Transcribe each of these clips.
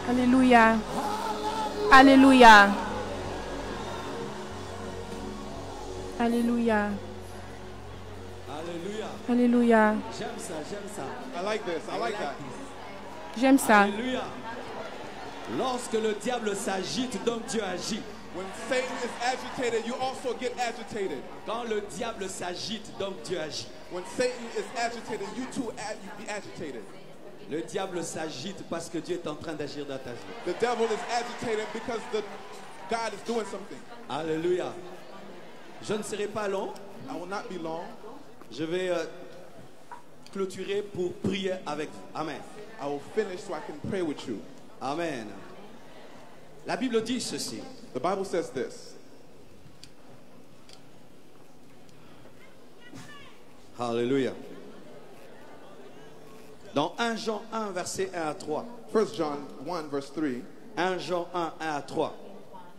Alléluia. Alléluia. Alléluia. Alléluia. Alléluia. J'aime ça, j'aime ça. I like this. I like that. J'aime ça. Alléluia. Lorsque le diable s'agite, donc Dieu agit. When Satan is agitated, you also get agitated. Quand le diable s'agite, donc Dieu agit. When Satan is agitated, you too you be agitated. Le diable s'agite parce que Dieu est en train d'agir dans ta vie. The devil is agitated because God is doing something. Alléluia. Je ne serai pas long. I will not be long. Je vais clôturer pour prier avec vous. Amen. I will finish so I can pray with you. Amen. La Bible dit ceci. The Bible says this. Alléluia. Dans 1 Jean 1, verset 1 à 3. 1 John 1, verse 3. 1 Jean 1, 1 à 3.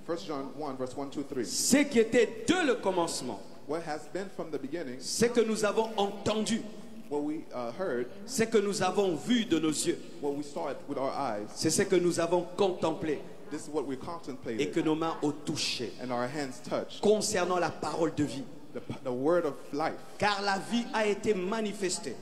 1 John 1, verse 1, 2, 3. Ce qui était dès le commencement, What has been from the beginning, ce que nous avons entendu, what we heard, ce que nous avons vu de nos yeux, what we saw it with our eyes, c'est ce que nous avons contemplé this is what we et contemplated que nos mains ont touché and our hands touched. concernant la parole de vie. The word of life. Car la vie a été manifestée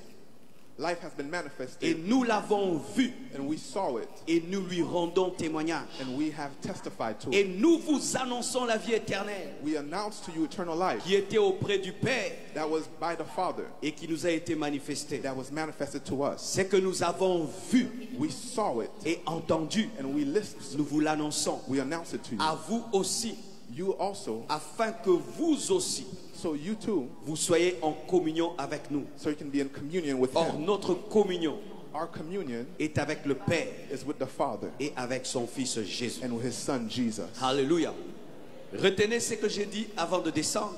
Life has been et manifested nous l'avons vue and we saw it et nous lui rendons témoignage. and we have testified to Et it. nous vous annonçons la vie éternelle We announce to you eternal life qui était auprès du Père that was by the Father, et qui nous a été manifestée. that was manifested to us. Ce que nous avons vu We saw it et entendu, and we listened. nous vous l'annonçons We announce it to you. à vous aussi, You also, afin que vous aussi, so you too, vous soyez en communion avec nous. so you can be in communion with Or, Him. notre communion Our communion est avec le Père is with the Father et avec son Fils Jésus. and with His Son Jesus. Alléluia. Retenez ce que j'ai dit avant de descendre.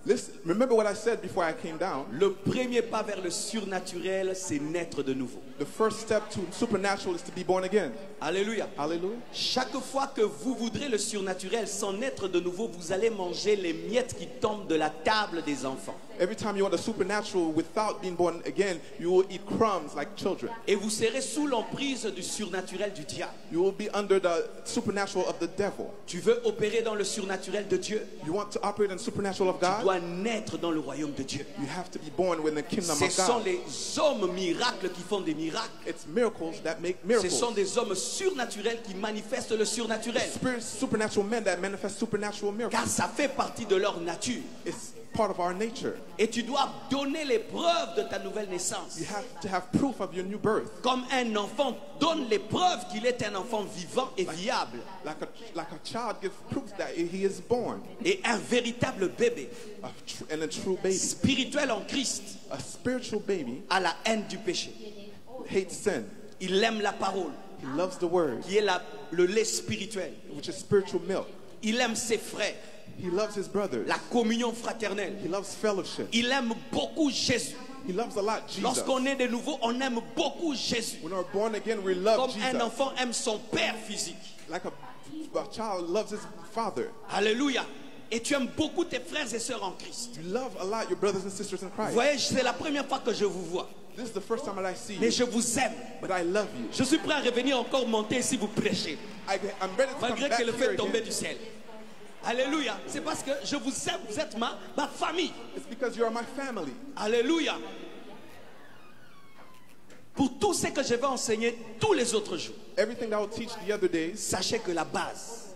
Listen, remember what I said before I came down. Le premier pas vers le surnaturel, c'est naître de nouveau. The first step to supernatural is to be born again. Alléluia. Hallelujah. Chaque fois que vous voudrez le surnaturel sans naître de nouveau, vous allez manger les miettes qui tombent de la table des enfants. Every time you want the supernatural without being born again, you will eat crumbs like children. Et vous serez sous l'emprise du surnaturel du diable. You will be under the supernatural of the devil. Tu veux opérer dans le surnaturel de Dieu? You want to operate in the supernatural of Tu God? dois naître dans le royaume de Dieu. You have to be born in the kingdom Ce of sont God. les hommes miracles qui font des miracles. It's miracles that make Ce miracles. sont des hommes surnaturels qui manifestent le surnaturel. Supernatural men that manifest supernatural miracles. Car ça fait partie de leur nature. It's part of our nature. Et tu dois donner les preuves de ta nouvelle naissance. You have to have proof of your new birth. Comme un enfant donne les preuves qu'il est un enfant vivant et viable. Like a child gives proof that he is born. Et un véritable bébé, And a true baby. spirituel en Christ, A spiritual baby a la haine du péché. hates sin. Il aime la parole, He loves the word, qui est le lait spirituel. which is spiritual milk. Il aime ses frères, He loves his brothers. la communion fraternelle. He loves fellowship. Il aime beaucoup Jésus. He loves a lot Jesus. Lorsqu'on est de nouveau, on aime beaucoup Jésus. When we're born again, we love Comme Jesus. un enfant aime son père physique. Like a child loves his father. Alléluia. Et tu aimes beaucoup tes frères et sœurs en Christ. You love a lot your brothers and sisters in Vous Christ. voyez, c'est la première fois que je vous vois. This is the first time that I see Mais you, je vous aime. but I love you. Je suis prêt à revenir encore monter si vous prêchez. I'm ready to come Malgré back que le here fait tomber again. du ciel. Alléluia. C'est parce que je vous aime, vous êtes ma famille. It's because you are my family. Alléluia. Pour tout ce que je vais enseigner tous les autres jours, Everything that I will teach the other days, sachez que la base,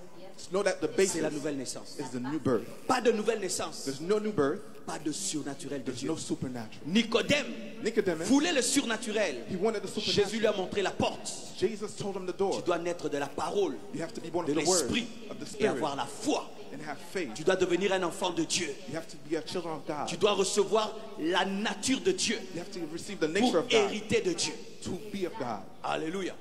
know that the basis c'est la nouvelle naissance. is the new birth. Pas de nouvelle naissance, There's no new birth. pas de surnaturel de There's Dieu. no supernatural. Nicodème Nicodemus, voulait le surnaturel. he wanted the Jésus lui a supernatural. montré la porte. Jesus told him the door. Tu dois naître de la parole, You have to be born de of the word, l'esprit of the et spirit, avoir la foi. and have faith. Tu dois devenir un enfant de Dieu. You have to be a children of God. Tu dois recevoir la nature de Dieu You have to receive the pour nature of God hériter de Dieu. to be of God. Alléluia.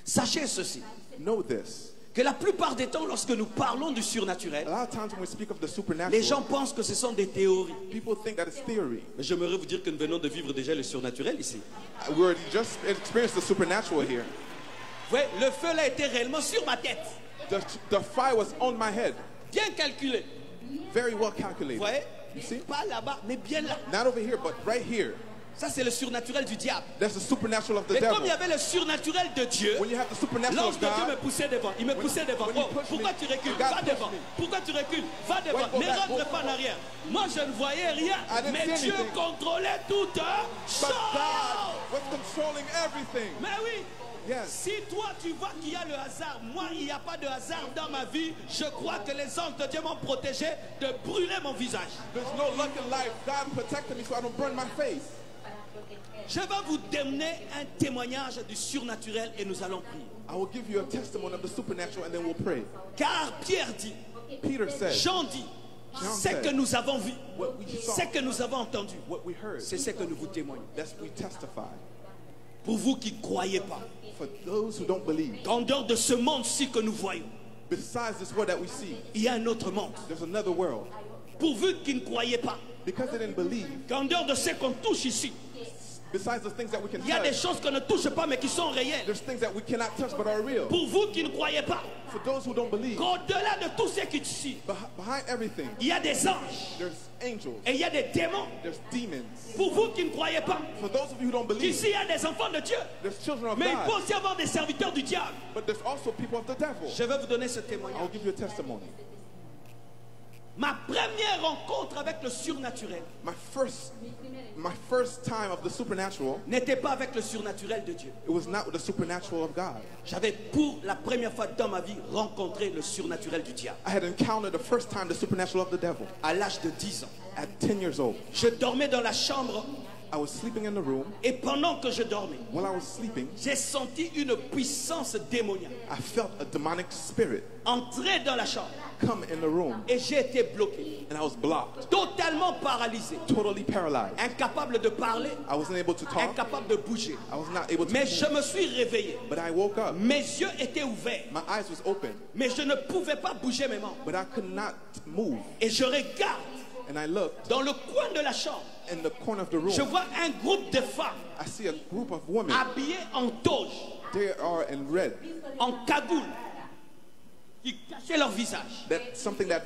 Sachez ceci, Know this. que la plupart des temps, lorsque nous parlons du A surnaturel, lot of times when we speak of the les gens supernatural, pensent que ce sont des théories. people think that it's theory. Mais j'aimerais vous dire que nous venons de vivre déjà le surnaturel ici. We already just experienced the supernatural here. Vous voyez, le feu là était réellement sur ma tête. The fire was on my head. Bien calculé. Very well Vous calculated. voyez, You see? pas là-bas, mais bien là. Not over here, but right here. Ça, c'est le surnaturel du diable. That's the supernatural of the Mais devil. comme il y avait le surnaturel de Dieu, When you have the supernatural l'ange of de Dieu me God, poussait devant. Il me poussait devant. when he Oh, pushed pourquoi me, tu recules? God Va pushed devant. me. Pourquoi tu recules? Va devant. Wait, go Ne back, rentre go pas en back. arrière. Moi, je ne voyais rien. I didn't Mais see Dieu anything. contrôlait toute but chose. God was controlling everything. Mais oui. Yes. Si toi tu vois qu'il y a le hasard, moi il n'y a pas de hasard dans ma vie, je crois que les anges de Dieu m'ont protégé de brûler mon visage. There's no luck in life. God protected me so I don't burn my face. Je vais vous donner un témoignage du surnaturel et nous allons prier. I will give you a testimony of the supernatural and then we'll pray. Car Pierre dit, Peter said, Jean dit, Jean ce said, que nous avons vu, what we saw, ce que nous avons entendu, what we heard, c'est ce que nous vous témoignons. that's we testify. Pour vous qui ne croyez pas, For those who don't believe, qu'en dehors de ce monde-ci que nous voyons, besides this world that we see, il y a un autre monde. there's another world. Pour vous qui ne croyez pas, Because they didn't believe, qu'en dehors de ce qu'on touche ici, besides the things that we can il y a des touch, choses qu'on ne touche pas mais qui sont réelles. there's things that we cannot touch but are real. Pour vous qui ne croyez pas, For those who don't believe, qu'au-delà de tout ce qui est ici, behind everything, il y a des anges there's angels, et il y a des démons. there's demons. Pour vous qui ne croyez pas, For those of you who don't believe, qu'ici il y a des enfants de Dieu, there's children of mais il peut God, aussi avoir des serviteurs du diable. but there's also people of the devil. Je vais vous donner ce I'll témoignage. give you a testimony. Ma première rencontre avec le surnaturel My first time of the supernatural, n'était pas avec le surnaturel de Dieu. it was not with the supernatural of God. J'avais pour la première fois dans ma vie rencontré le surnaturel du diable I had encountered the first time the supernatural of the devil à l'âge de 10 ans. at 10 years old. Je dormais dans la chambre I was sleeping in the room. et pendant que je dormais, While I was sleeping, j'ai senti une puissance démoniaque I felt a demonic spirit entrer dans la chambre come in the room, et j'ai été bloqué, and I was blocked, totalement paralysé, totally paralyzed. incapable de parler, I wasn't able to talk. incapable de bouger. I was not able to Mais move. je me suis réveillé. But I woke up. Mes yeux étaient ouverts, My eyes was open, mais je ne pouvais pas bouger mes membres. but I could not move. Et je regarde And I looked dans le coin de la chambre. in the corner of the room. Je vois un groupe de femmes I see a group of women. habillées en toge, They are in red. en cagoule, qui cachaient leur visage, That's something that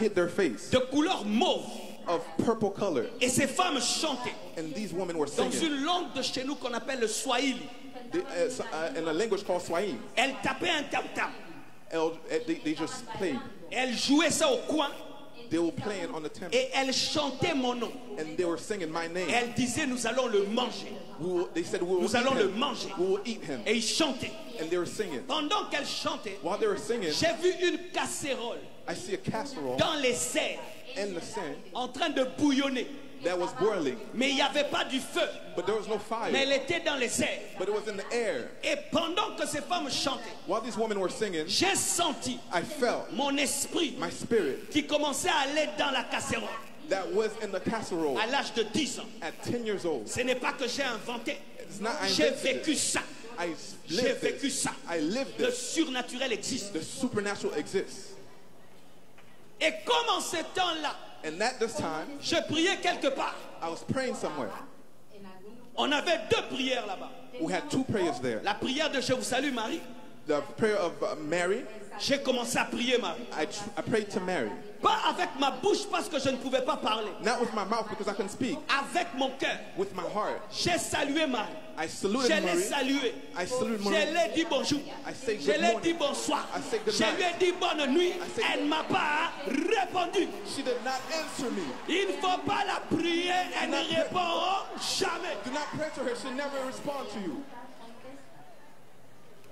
hid their face, de couleur mauve. of purple color. Et ces femmes chantaient And these women were dans singing une langue de chez nous qu'on appelle le Swahili. in a language called Swahili. Elles tapaient un tam-tam. They just played. Elles jouaient ça au coin They were playing on the temple, et elles chantaient mon nom. and they were singing my name. Elles disaient nous allons le manger. They said, we will Nous eat allons le him. manger. We will eat him. Et ils chantaient. And they were singing. Pendant qu'elles chantaient, While they were singing, j'ai vu une casserole I see a casserole dans les airs in the sand en train de bouillonner. that was boiling, Mais il n'y avait pas du feu, but there was no mais fire, elle était dans les airs. but it was in the air. Et pendant que ces femmes chantaient, While these women were singing, j'ai senti I felt mon esprit my spirit qui commençait à aller dans la casserole that was in the casserole à l'âge de 10 ans. at 10 years old. Ce n'est pas que j'ai inventé, It's not I j'ai invented vécu it. ça. I J'ai lived vécu this. ça. I lived Le this. surnaturel existe. The supernatural exists. Et comme en ce temps-là, And at this time, je priais quelque part. I was praying somewhere. On avait deux prières là-bas. We had two prayers there. La prière de Je vous salue Marie. The prayer of Mary, J'ai commencé à prier Marie. I prayed to Mary. Pas avec ma bouche parce que je ne pouvais pas parler. Not with my mouth because I couldn't speak. Avec mon cœur. With my heart. J'ai salué Marie. I saluted Je l'ai Mary. salué. I saluted Je Mary. lui ai dit bonjour. I say Je good lui ai morning. dit bonsoir. I say good Je lui ai night. dit bonne nuit. say Elle ne m'a pas répondu. She did not answer me. Il ne faut pas la prier. Elle ne not- répondra jamais. Do not pray to her. She'll never respond to you.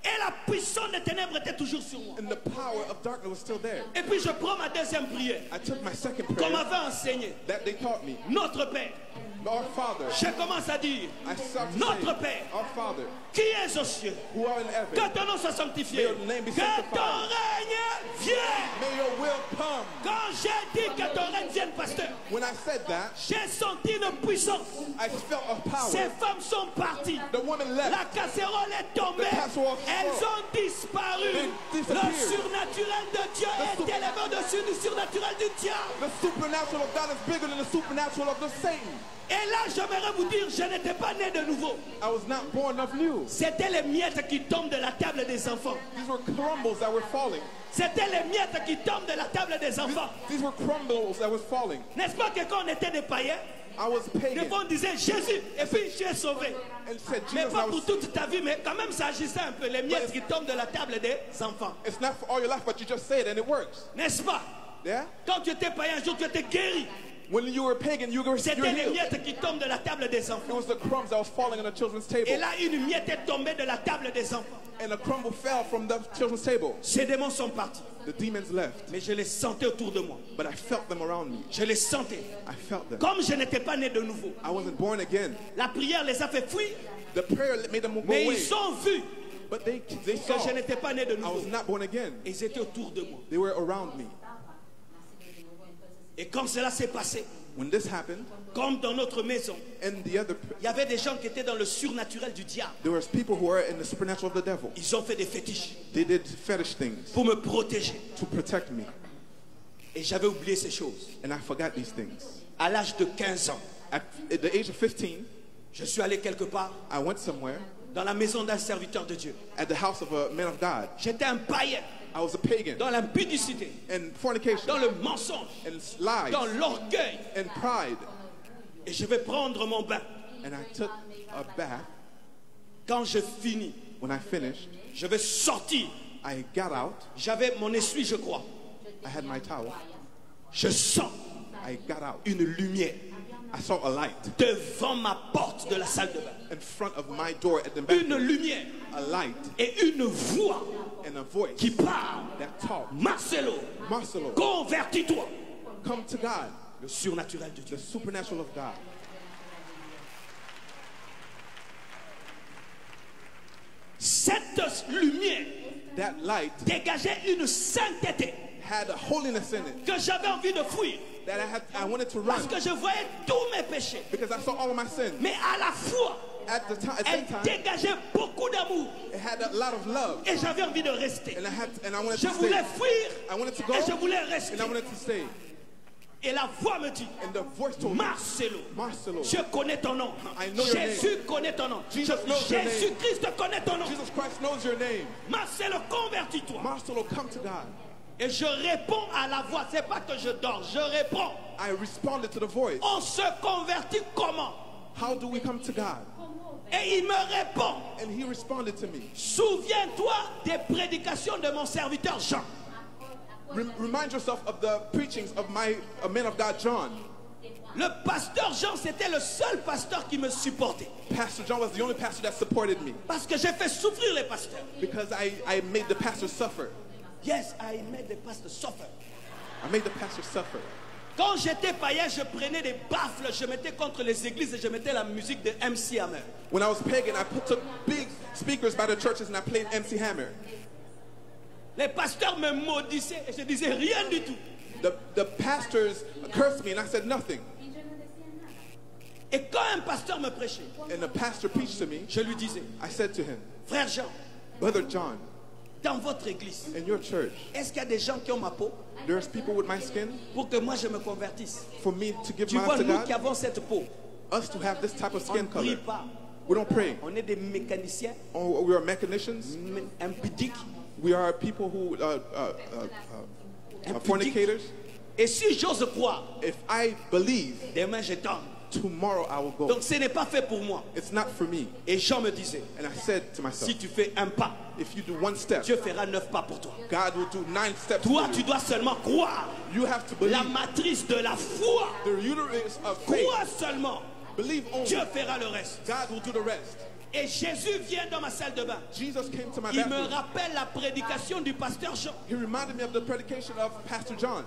Et la puissance des ténèbres était toujours sur moi. And the power of darkness was still there. Et puis je prends ma deuxième prière. I took my second Qu'on prayer m'avait enseigné. that they taught me. Notre Père. Our Father. Je commence à dire. I start to Notre say, Père. Our Father, Qui est aux cieux. who art in Que heaven, ton nom soit sanctifié. May your name be Que sanctified. ton règne vienne. may your will come. Quand j'ai dit que ton règne vienne, pasteur, When I said that, j'ai senti une puissance. I felt a Ces power. femmes sont parties. The woman left. La casserole est tombée. The casserole Elles fell. ont disparu. They Le disappeared. surnaturel de Dieu est élevé au-dessus du surnaturel du diable. The supernatural supernatural of God is bigger than the supernatural of the Satan. Et là, j'aimerais vous dire, je n'étais pas né de nouveau. I was not born of new. C'était les miettes qui tombent de la table des enfants. These were crumbles that were falling. C'était les miettes qui tombent de la table des enfants. These were crumbles that was falling. N'est-ce pas que quand on était des païens, I was des pagan. fois on disait Jésus et puis je suis sauvé. And said, Mais Jesus, pas I pour was, toute ta vie, mais quand même ça agissait un peu. Les miettes qui tombent de la table des enfants. it's not for all your life, but you just say it and it works. N'est-ce pas? Yeah? Quand tu étais païen, un jour tu étais guéri. When you were pagan, you were C'était les healed. miettes qui tombent de la table des It enfants. was the crumbs that was falling on the children's Et table. là, une miette est tombée de la table des enfants. And a crumble fell from the children's table. Ces démons sont partis. The demons left. Mais je les sentais autour de moi. But I felt them around me. Je les sentais. I felt them. Comme je n'étais pas né de nouveau. I wasn't born again. La prière les a fait fuir. The prayer made them go Mais away. ils ont vu But they que saw je n'étais pas né de I was nouveau. not born again. Et ils étaient autour de moi. They were around me. Et quand cela s'est passé, When this happened, comme dans notre maison, and the other, il y avait des gens qui étaient dans le surnaturel du diable. there was people who were in the supernatural of the devil. Ils ont fait des fétiches They did fetish things pour me protéger. to protect me. Et j'avais oublié ces choses. And I forgot these things. À l'âge de 15 ans, At the age of 15, je suis allé quelque part I went somewhere dans la maison d'un serviteur de Dieu. at the house of a man of God. J'étais un païen I was a pagan dans l'impudicité, and fornication dans le mensonge, and lies dans l'orgueil. and pride. Et je vais prendre mon bain. And I took a bath. Quand je finis, When I finished, je vais sortir. I got out. J'avais mon essuie, je crois. I had my towel. Je sens I got out. une lumière I saw a light devant ma porte de la salle de bain. in front of my door at the Une bathroom. lumière A light et une voix and a voice qui parle. that talked. Marcelo, Marcelo, convertis-toi. come to God. Le surnaturel de Dieu. The supernatural of God. Cette lumière That light dégageait une sainteté had a holiness in it que j'avais envie de fuir. that I wanted to run Parce que je voyais tous mes péchés. because I saw all of my sins. Mais à la fois, At the elle same time, dégageait beaucoup d'amour. it had a lot of love, Et j'avais envie de rester. and I wanted Je to voulais stay. fuir I wanted to go, et je voulais rester. and I wanted to stay. Et la voix me dit, And the voice told me, Marcelo, Marcelo, je connais ton nom. I know your Jésus connaît ton nom. Jesus knows your name. Jésus-Christ connaît ton nom. Jesus Christ knows your name. Marcelo, convertis-toi. Marcelo, come to God. Et je réponds à la voix. C'est pas que je dors, je réponds. I responded to the voice. On se convertit comment? How do we come to God? Et il me répond, And he responded to me. souviens-toi des prédications de mon serviteur Jean. Remind yourself of the preachings of my man of God, John. Le pasteur Jean, c'était le seul pasteur qui me supportait. Pastor John was the only pastor that supported me Parce que j'ai fait souffrir les pasteurs. because I made the pastor suffer. Yes, I made the pastor suffer. I made the pastor suffer. Quand j'étais païen, je prenais des baffles, je mettais contre les églises et je mettais la musique de MC Hammer. When I was pagan, I took big speakers by the churches and I played MC Hammer. Les pasteurs me maudissaient et je disais rien du tout. The pastors cursed me and I said nothing. Et quand un pasteur me prêchait, And the pastor preached to me. je lui disais, I said to him, frère Jean, Brother John, dans votre église, in your church, est-ce qu'il y a des gens qui ont ma peau there's people with my skin pour que moi je me convertisse? for me to give Tu my vois, life to nous qui God. avons cette peau, Us to have this type of on ne skin prie color. pas. We don't pray. On est des mécaniciens, Oh, we are mechanicians. impudiques. We are people who fornicators. Et si j'ose croire, If I believe, demain je tombe. tomorrow I will go. Donc ce n'est pas fait pour moi. It's not for me. Et Jean me disait, And I said to myself, si tu fais un pas, if you do one step, Dieu fera 9 pas pour toi. God will do 9 steps Toi, for tu you. dois seulement croire. You have to believe. La matrice de la foi. The uterus of faith. Crois seulement. Believe only. Dieu fera le reste. God will do the rest. Et Jésus vient dans ma salle de bain. Jesus came to my Il me bathroom. rappelle la prédication du pasteur Jean. He reminded me of the predication of Pastor John.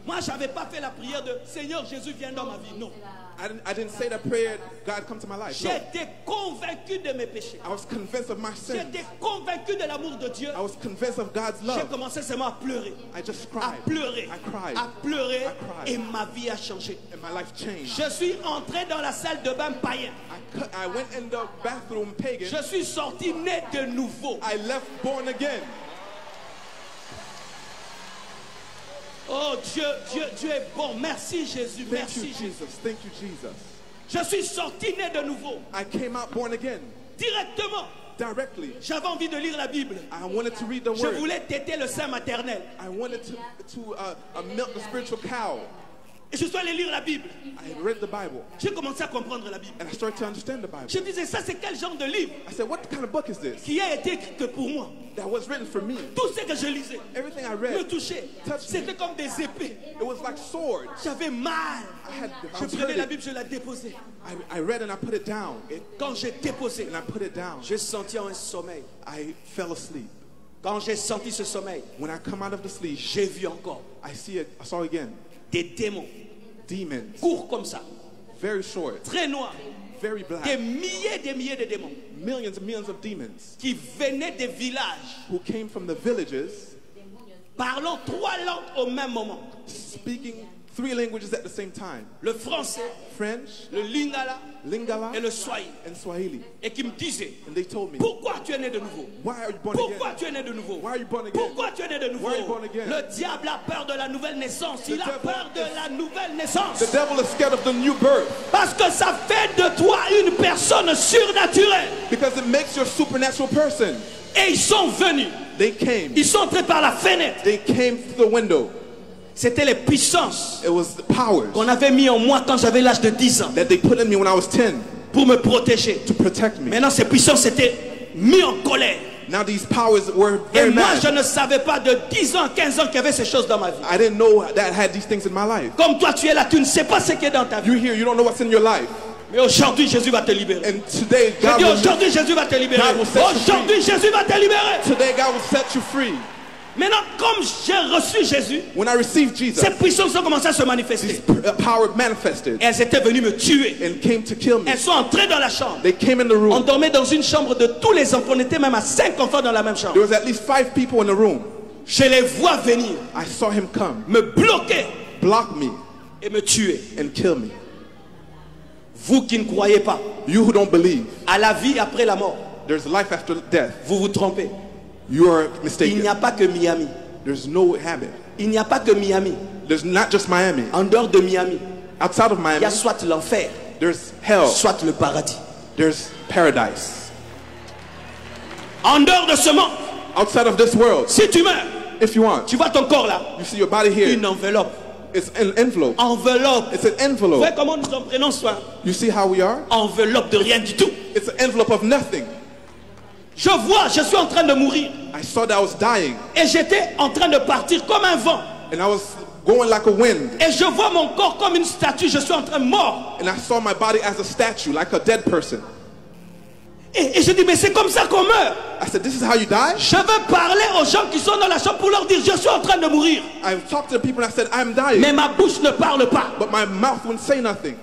Moi, je n'avais pas fait la prière de Seigneur Jésus, viens dans ma vie. Non. I didn't say that prayer, God come to my life. No. J'étais convaincu de mes péchés. I was convinced of my sins. J'étais convaincu de l'amour de Dieu. I was convinced of God's J'ai love. commencé seulement à pleurer. I just À cried. pleurer. I cried. À pleurer. I cried. Et ma vie a changé. And my life changed. Je suis entré dans la salle de bain païen. I went in the bathroom pagan. Je suis sorti né de nouveau. I left born again. Oh, Oh Dieu est bon. Merci Jésus. Thank Merci you, Jésus. Jesus. Thank you, Jesus. Je suis sorti né de nouveau. I came out born again. Directement. Directly. J'avais envie de lire la Bible. I wanted to read the Je word. voulais téter le sein maternel. I wanted to milk the spiritual cow. Et je suis allé lire la Bible. I read the Bible. J'ai commencé à comprendre la Bible. And I started to understand the Bible. Je disais, ça c'est quel genre de livre I said, what kind of book is this? qui a été écrit que pour moi? That was written for me. Tout ce que je lisais Everything I me read, touchait. C'était comme des épées. it was like swords. J'avais mal. I Je was prenais la hurting. Bible, je la déposais. I read and I put it down. Et quand j'ai déposé, And I put it down. j'ai senti un sommeil. I fell asleep. Quand j'ai senti ce sommeil, When I come out of the sleep, j'ai vu encore I saw again des démons demons, courts comme ça, very short, très noirs, very black, des milliers de démons millions and millions of demons qui venaient des villages, who came from the villages, parlant 3 langues au même moment. speaking 3 languages at the same time: Le français, French, le lingala Lingala, et le swahili. and Swahili. Et qui me disaient, And they told me, pourquoi tu es né de nouveau? why are you born Pourquoi again? tu es né de nouveau? Why are you born again? Pourquoi tu es né de nouveau? Why are you born again? Le diable a peur de la nouvelle naissance. Il a devil peur de la nouvelle naissance. The devil is scared of the new birth Parce que ça fait de toi une personne surnaturelle. because it makes you a supernatural person. Et ils sont venus. They came. Ils sont entrés par la fenêtre. They came through the window. C'était les puissances It was the powers qu'on avait mis en moi quand j'avais l'âge de 10 ans that they put in me when I was 10 pour me protéger. to protect me. Maintenant, ces puissances étaient mis en colère. Now these powers were Et very moi, mad. je ne savais pas de 10 ans, 15 ans qu'il y avait ces choses dans ma vie. I didn't know that I had these things in my life. Comme toi, tu es là, tu ne sais pas ce qui est dans ta vie. You here, you don't know what's in your life. Mais aujourd'hui, Jésus va te libérer. And today, Je God dis will, aujourd'hui, Jésus va te libérer. God will set you Aujourd'hui, Jésus va te libérer. today God will set you free. Maintenant, comme j'ai reçu Jésus, When I received Jesus, ces puissances ont commencé à se manifester. power manifested Elles étaient venues me tuer. and came to kill me. Elles sont entrées dans la chambre. They came in the On room. dormait dans une chambre de tous les enfants. On était même à 5 enfants dans la même chambre. There was at least 5 people in the room. Je les vois venir, I saw him come, me bloquer block me, et me tuer. and kill me. Vous qui ne croyez pas You who don't believe à la vie après la mort, there's life after death, vous vous trompez. you are Il mistaken. n'y a pas que Miami. There's no habit. Il n'y a pas que Miami. There's not just Miami. En dehors de Miami, Outside of il y Miami, a soit l'enfer, there's hell, soit le paradis. there's paradise. En dehors de ce monde, Outside of this world, si tu meurs, if you want, tu vois ton corps là, you see your body here. une enveloppe. It's an envelope. Enveloppe. It's an Vous envelope. voyez comment nous en prenons soin? You see how we are? Enveloppe de rien du tout. It's an envelope of nothing. Je vois, je suis en train de mourir. I saw that I was dying, Et j'étais en train de partir comme un vent. and I was going like a wind. Et je vois mon corps comme une statue. Je suis en train de mort. And I saw my body as a statue, like a dead person. Et je dis, mais c'est comme ça qu'on meurt. I said, this is how you die? Je veux parler aux gens qui sont dans la chambre pour leur dire, je suis en train de mourir. I talked to the people and I said, I'm dying. Mais ma bouche ne parle pas. But my mouth wouldn't say nothing.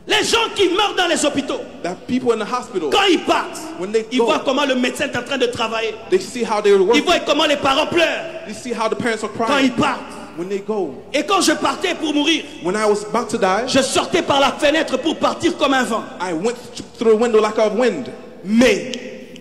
Les gens qui meurent dans les hôpitaux, That people in the hospital, quand ils partent, when they ils go, voient comment le médecin est en train de travailler. they see how they were Ils working. voient comment les parents pleurent They see how the parents are quand ils crying. partent. When they go. Et quand je partais pour mourir, When I was about to die, je sortais par la fenêtre pour partir comme un vent. I went through a window like a wind. Mais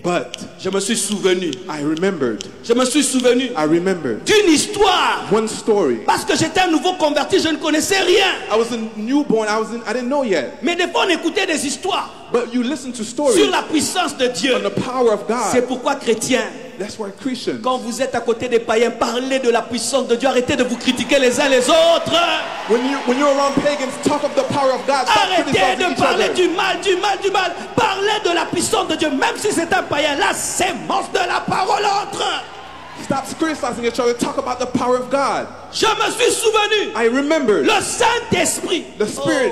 But je me suis souvenu. I remembered. Je me suis souvenu I remembered d'une histoire. one story. Parce que j'étais un nouveau converti, je ne connaissais rien. I was a newborn. I didn't know yet. Mais des fois on écoutait des histoires But you listen to stories sur la puissance de Dieu. on the power of C'est God. pourquoi chrétiens, That's why Christians, quand vous êtes à côté des païens, parlez de la puissance de Dieu. Arrêtez de vous critiquer les uns les autres. when you're around pagans, talk of the power of God. Stop Arrêtez criticizing de each parler other. du mal. Parlez de la puissance de Dieu. Même si c'est un païen, la sémence de la parole entre. Stop criticizing each other. Talk about the power of God. Je me suis souvenu. I remembered Le Saint-Esprit, the Spirit,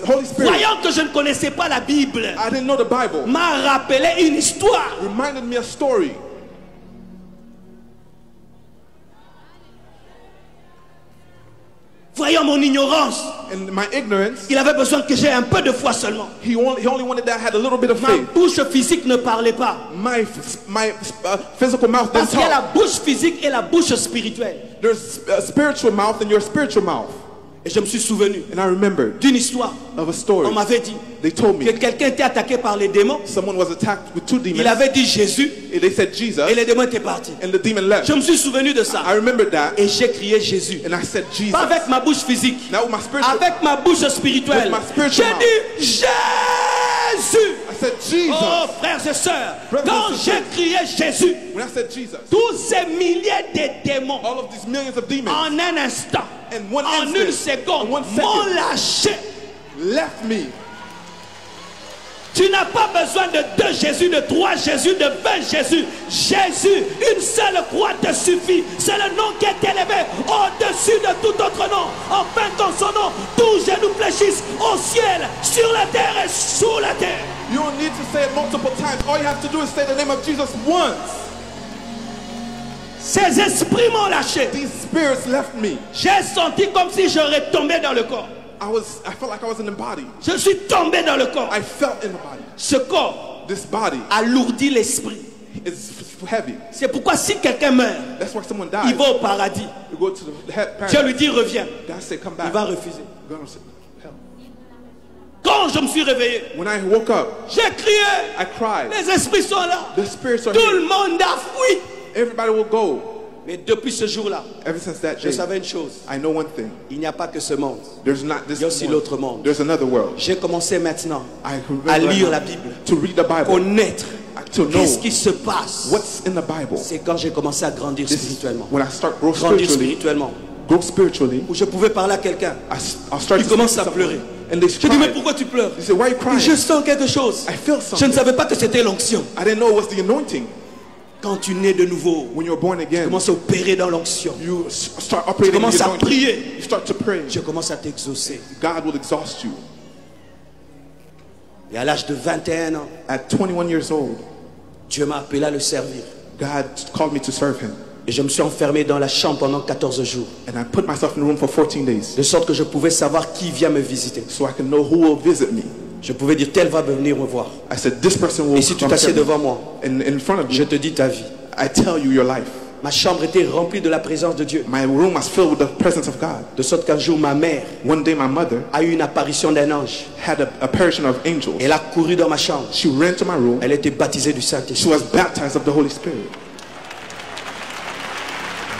Holy Spirit. voyant que je ne connaissais pas la Bible, I didn't know the Bible. m'a rappelé une histoire. Reminded me a story. Voyant mon ignorance, In my ignorance, il avait besoin que j'aie un peu de foi seulement. he only wanted that I had a little bit of Ma faith. bouche physique ne parlait pas. My physical mouth Parce didn't qu'il y a la talk. bouche physique et la bouche spirituelle. There's a spiritual mouth and your spiritual mouth. Et je me suis souvenu And I remembered d'une histoire. of a story. On m'avait dit They told que me quelqu'un était attaqué par les démons. someone was attacked with 2 demons. Il avait dit Jésus And they said Jesus, et les démons étaient partis. and the demon left. Je me suis souvenu de ça. I remembered that, Et j'ai crié Jésus. and I said Jesus. Pas avec ma bouche physique, Now with my spiritual, avec ma bouche spirituelle. With my spiritual J'ai dit Jésus. I said Jesus. Oh frères et sœurs, Brothers quand and j'ai sisters. crié Jésus, When I said Jesus, tous ces milliers de démons all of these millions of demons en un instant, in one en instant, une seconde, in 1 m'ont second, lâché. left me. Tu n'as pas besoin de 2 Jésus, de 3 Jésus, de 20 Jésus. Jésus, une seule croix te suffit. C'est le nom qui est élevé au-dessus de tout autre nom. Enfin, dans son nom, tous genoux fléchissent au ciel, sur la terre et sous la terre. You don't need to say it multiple times. All you have to do is say the name of Jesus once. Ces esprits m'ont lâché. These spirits left me. J'ai senti comme si j'aurais tombé dans le corps. I felt like I was in the body. Je suis tombé dans le corps. I felt in the body. Ce corps This body alourdit l'esprit. is heavy. C'est pourquoi si quelqu'un meurt, That's why someone il dies. va au paradis. You go to the Dieu paradise. lui dit reviens. God say, come Il back. va refuser. You're gonna say, hell. Quand je me suis réveillé, When I woke up, j'ai crié. I cried. Les esprits sont là. The spirits are Tout here. le monde a fui. Everybody will go. Mais depuis ce jour-là, Ever since that je day, savais une chose. I know one thing. Il n'y a pas que ce monde. There's not this Il y a aussi one. l'autre monde. There's another world. J'ai commencé maintenant I remember à right lire now la Bible, to read the Bible, connaître to know qu'est-ce qui se passe. what's in the Bible. C'est quand j'ai commencé à grandir This is spirituellement. when I start grow Grandir spiritually, spirituellement. grow spiritually. Où je pouvais parler à quelqu'un. I'll start Il to commence speak to à pleurer. someone, and they Je dis mais cry. pourquoi tu pleures? They say, why are you crying? Je sens quelque chose. I feel Je ne something. savais pas que c'était l'onction. I didn't know it was the anointing. Quand tu nais de nouveau, When you're born tu again, commences à opérer dans l'onction. you start Tu operating in commences the à anointing. prier. You start to pray. Je commence à t'exaucer. God will exhaust you. Et à l'âge de 21 ans, At 21 years old, Dieu m'a appelé à le servir. God called me to serve him. Et je me suis enfermé dans la chambre pendant 14 jours. And I put myself in the room for 14 days De sorte que je pouvais savoir qui vient me visiter. so I can know who will visit me. Je pouvais dire, tel va venir me voir. I said, this person will Et si tu come t'assieds visit me. devant moi, In front of je you, te dis ta vie. I tell you your life. Ma chambre était remplie de la présence de Dieu. My room was filled with the presence of God. De sorte qu'un jour, ma mère One day my mother a eu une apparition d'un ange. had a apparition of angels. Elle a couru dans ma chambre. She ran to my room. Elle était baptisée du She Saint-Esprit. was baptized of the Holy Spirit.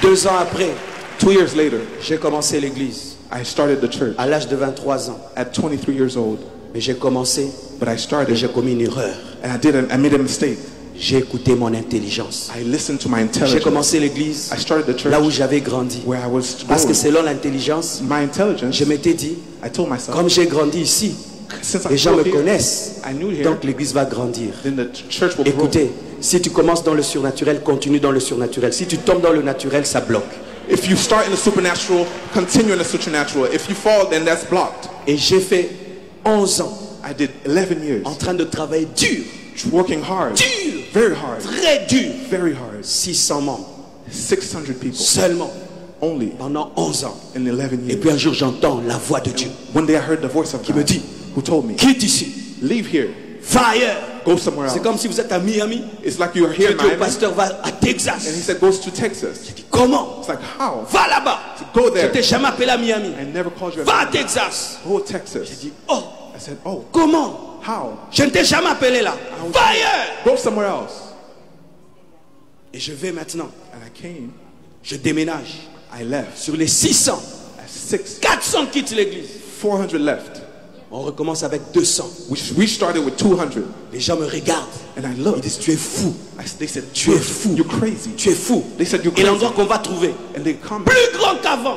2 ans après, 2 years later, j'ai commencé l'église. I started the church À l'âge de 23 ans. at 23 years old. Mais j'ai commencé But I et started j'ai commis une erreur. and I made a mistake. J'ai écouté mon intelligence. I listened to my J'ai intelligence. commencé l'église I started the church là où j'avais grandi. where I was Parce que growing. selon l'intelligence, My intelligence, je m'étais dit, I told myself, comme j'ai grandi ici, since I les gens grew me here, connaissent, I knew here, donc l'église va grandir. then the church will grow. Écoutez, si tu commences dans le surnaturel, continue dans le surnaturel. Si tu tombes dans le naturel, ça bloque. If you start in the supernatural, continue in the supernatural. If you fall, then that's blocked. Et j'ai fait 11 ans I did 11 years en train de travailler dur, working hard, dur, very hard, très dur. very hard. 600 membres 600 people seulement only pendant 11 ans. in 11 Et years. puis un jour, j'entends la voix de Dieu One day I heard the voice of qui me God dit, who told me, quitte ici, leave here, va ailleurs. go somewhere C'est else. comme si vous êtes à Miami. It's like you're here Dieu in dit au Miami, pasteur, va à and he Texas. said, goes to Texas. J'ai dit, comment? It's like, how? Va là-bas. Go Je there. t'ai jamais appelé à Miami. I never called you. Va à Texas. Go to J'ai Texas. dit, oh, I said, oh, comment? how? Je ne t'ai jamais appelé là. Va ailleurs. Go somewhere else. Et je vais maintenant. And I came, Je déménage. I left. Sur les 600, At 6, 400 quittent l'église. 400 left. On recommence avec 200. We started with 200. Les gens me regardent. And I Ils looked. disent, tu es fou. They said, Tu es fou. You're crazy. Tu es fou. They said, you're Et crazy. l'endroit qu'on va trouver, And they come plus grand qu'avant.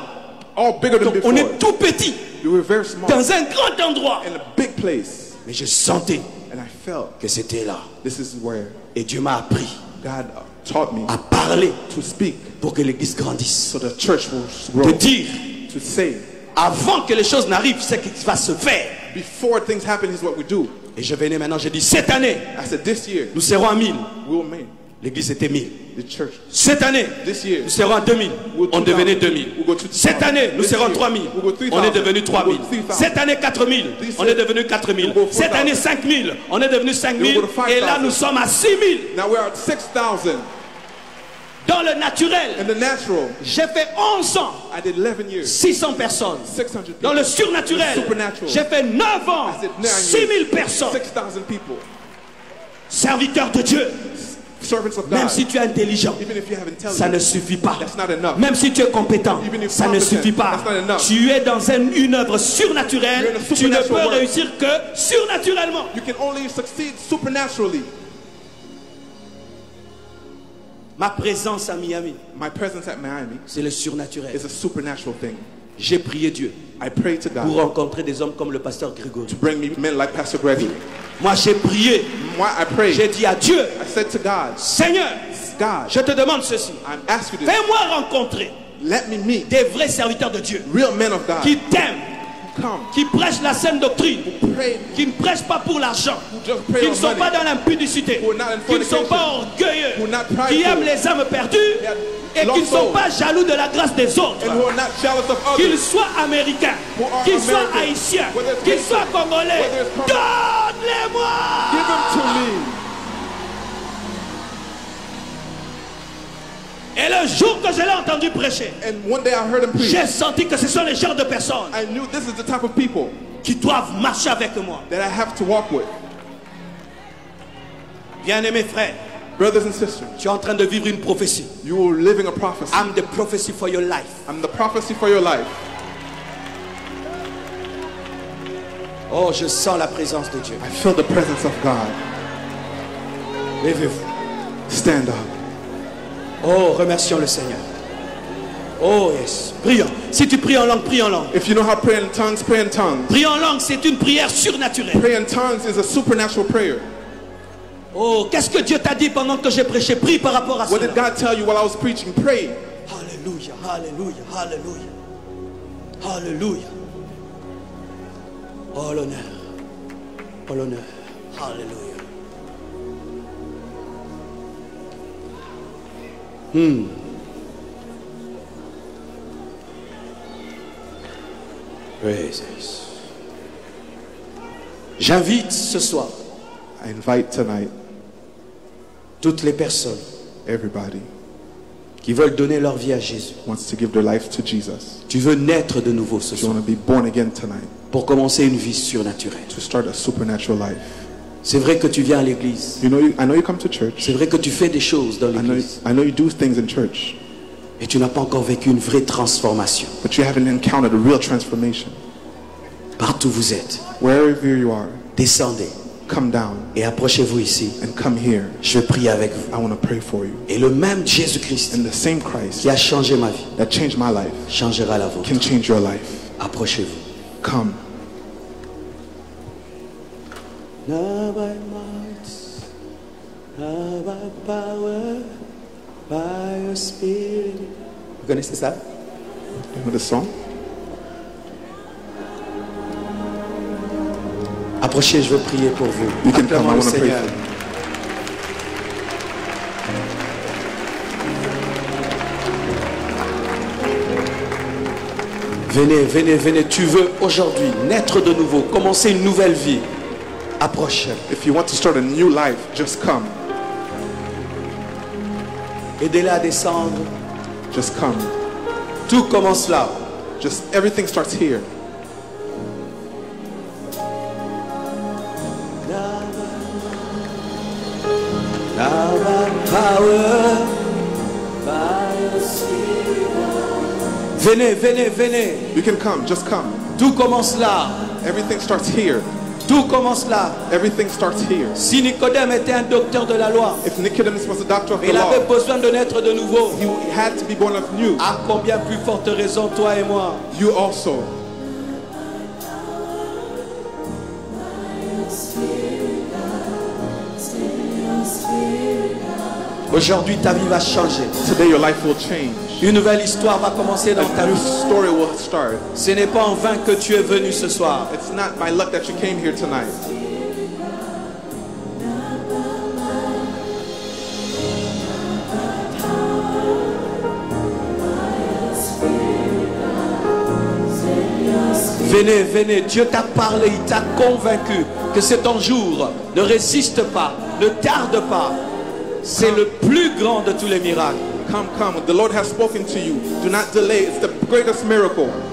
all bigger than Donc before. on est tout petit, You were very small dans un grand endroit. in a big place. Mais je sentais And I felt que c'était là. this is where Et Dieu m'a appris God taught me à parler to speak pour que l'église grandisse. so the church will De grow. dire, To say, avant que les choses n'arrivent, c'est ce qui va se faire. before things happen, is what we do. Et je venais maintenant, je dis, cette année, I said, this year, nous serons à 1000. we will make L'église était 1000. the church. Cette année, This year, nous serons à 2000. On devenait 2000. we'll go to 2000. Cette année, nous This serons year, 3000. we'll go 3000. On est devenu 3000. We'll go 3000. Cette année, 4000. This On year, est devenu 4000. we'll go 4000. Cette année, 5000. On est devenu 5000. We'll go to 5000. Et là, nous sommes à 6000. Now we're at 6,000. Dans le naturel, In the natural, j'ai fait 11 ans, I did 11 years, 600 personnes. 600 people. Dans le surnaturel, In the supernatural, j'ai fait 9 ans, I did 9 years, 6000 personnes. 6,000 people. Serviteur de Dieu, Servants of même God. si tu es intelligent, Even if you have ça ne intelligence, suffit pas. that's not enough. Même si tu es compétent, Even if ça ne competent, suffit pas. that's not enough. Tu es dans une œuvre surnaturelle, You're in a tu ne supernatural peux work. réussir que surnaturellement. You can only succeed supernaturally. Ma présence à Miami, My presence at Miami c'est le surnaturel. is a supernatural thing. J'ai prié Dieu I pray to pour God rencontrer des hommes comme le pasteur Grégory. to bring me men like Pastor Gregory. Moi, j'ai prié, Why I prayed, j'ai dit à Dieu, I said to God, Seigneur, God, je te demande ceci. I'm asking you this. Fais-moi rencontrer Let me meet des vrais serviteurs de Dieu real men of God. qui t'aiment, Come, qui prêchent la saine doctrine, pray, qui ne prêchent pas pour l'argent, just pray qui ne on sont money. pas dans l'impudicité, Who are not in qui ne sont fornication. pas orgueilleux, Who are not prideful. qui aiment les âmes perdues et qui ne lost sont souls. pas jaloux de la grâce des autres. And who are not jealous of Qu'ils others. soient américains, Who are qu'ils soient American, haïtiens, whether it's qu'ils Haitian, soient congolais, whether it's Congolais. donne-les-moi. Give them to me. Et le jour que je l'ai entendu prêcher, And one day I heard him preach. j'ai senti que ce sont les genres de personnes I knew this is the type of people qui doivent marcher avec moi. that I have to walk with. Bien-aimés frères, Brothers and sisters, tu es en train de vivre une prophétie. you are living a prophecy. I'm the prophecy for your life. I'm the prophecy for your life. Oh, je sens la présence de Dieu. I feel the presence of God. Levez-vous. Stand up. Oh, remercions le Seigneur. Oh, yes. Prions. Si tu pries en langue, prie en langue. If you know how to pray in tongues, pray in tongues. Prier en langue, c'est une prière surnaturelle. Pray in tongues is a supernatural prayer. Oh, qu'est-ce que Dieu t'a dit pendant que j'ai prêché? Prie par rapport à What cela. did God tell you while I was preaching? Pray. Alléluia, alléluia, alléluia. Alléluia. Oh l'honneur. Oh l'honneur. Alléluia. Jesus. J'invite ce soir I invite tonight toutes les personnes everybody qui veulent donner leur vie à Jésus. who wants to give their life to Jesus. Tu veux naître de nouveau ce You soir want to be born again tonight pour commencer une vie surnaturelle. to start a supernatural life. C'est vrai que tu viens à l'église. I know you come to church. C'est vrai que tu fais des choses dans l'église. I know you do things in church, Et tu n'as pas encore vécu une vraie transformation. but you haven't encountered a real transformation. Partout où vous êtes, Wherever you are, descendez come down et approchez-vous ici. and come here. Je vais prier avec vous. I want to pray for you. Et le même Jésus-Christ And the same Christ qui a changé ma vie that changed my life changera la vôtre. can change your life. Approchez-vous. Come. Not by might, not by power, by your spirit. Vous connaissez ça? You know the song? Approchez, je veux prier pour vous. You can come, Acclamons I le want to pray Seigneur. for you. Venez, venez, venez. Tu veux aujourd'hui naître de nouveau, commencer une nouvelle vie. Approche. If you want to start a new life, just come. Aidez-les à descendre. Just come. Tout commence là. Just everything starts here. Now by power, venez, venez, venez. You can come, just come. Tout commence là. Everything starts here. Tout commence là. Everything starts here. Si Nicodème était un docteur de la loi, If Nicodemus was a doctor of mais the il avait law, besoin de naître de nouveau. he had to be born of new. À combien plus forte raison toi et moi? You also. Aujourd'hui, ta vie va changer. Today your life will change. Une nouvelle histoire va commencer dans ta A new vie. story will start. Ce n'est pas en vain que tu es venu ce soir. It's not by luck that you came here tonight. Venez, venez, Dieu t'a parlé, il t'a convaincu que c'est ton jour. Ne résiste pas, ne tarde pas. C'est le plus grand de tous les miracles. Come, come. The Lord has spoken to you. Do not delay. It's the greatest miracle.